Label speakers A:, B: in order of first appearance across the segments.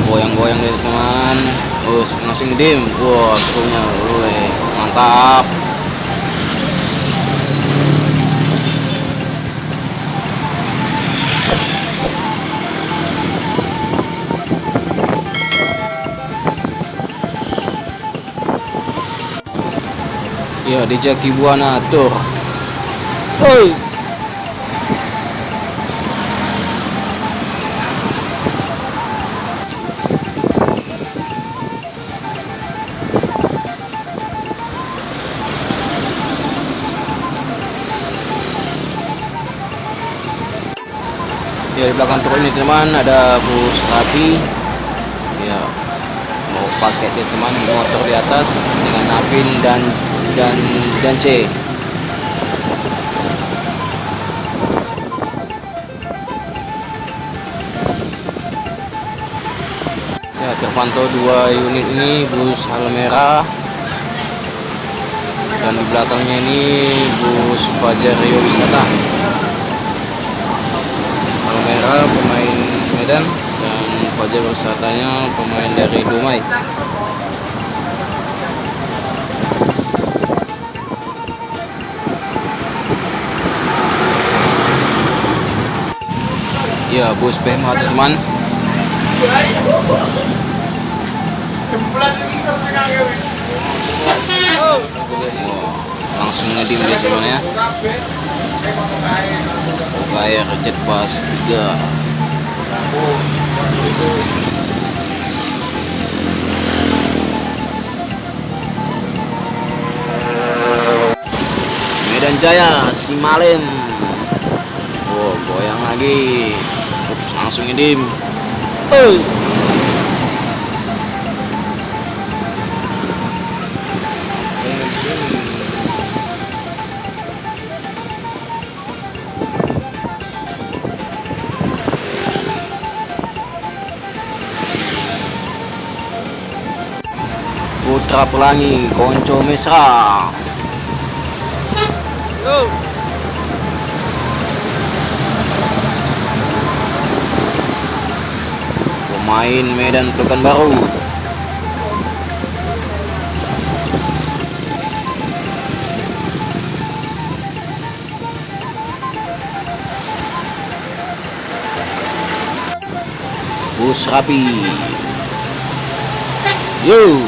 A: goyang-goyang deh teman. Langsung dim. Wah, krunya, mantap. Ya, di Jaki Buana tuh. Hoi. Ya, di belakang truk ini teman ada bus rapi. Ya, mau pakai dia teman, motor di atas dengan Napin dan C. Ya, terpantau 2 unit ini bus hal merah, dan di belakangnya ini bus Fajar Rio Wisata. Hal merah pemain Medan dan Fajar Wisatanya pemain dari Dumai. Ya, bus PMH teman. Langsung ngedim dia teman ya. Bayar jet bus 3. Medan Jaya Simalem. Goyang lagi. Langsung ngedim. Putra Pelangi Konco Mesra. Pemain Medan Pekanbaru. Bus rapi. Yo.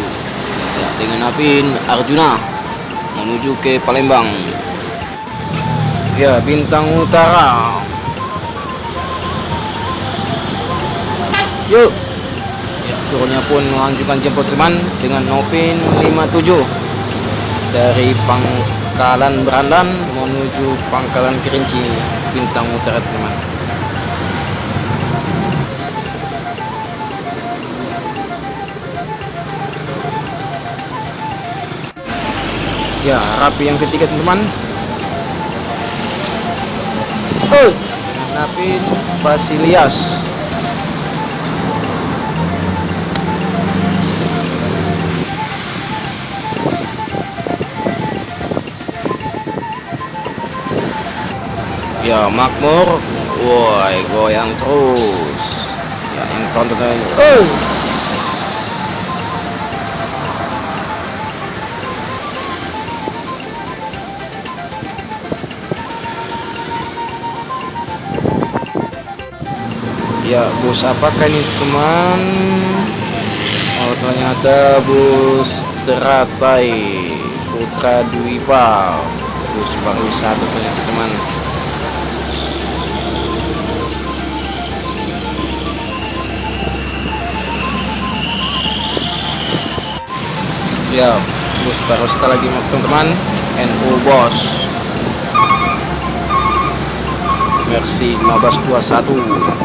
A: Ya, dengan Napin Arjuna menuju ke Palembang. Ya, Bintang Utara. Yuk. Ya, turunnya pun melanjutkan jemput teman dengan Nopin 57 dari Pangkalan Berandan menuju Pangkalan Kerinci Bintang Utara teman. Ya, rapi yang ketiga teman. Napin Basilias. Ya, Makmur. Woi, goyang terus. Ya, encounter tadi. Ya, bus apakah ini teman? Oh, ternyata bus Teratai Putra Dwipa, bus pariwisata ternyata teman. Ya, bus pariwisata lagi teman-teman. NU Bos Mercy 1521.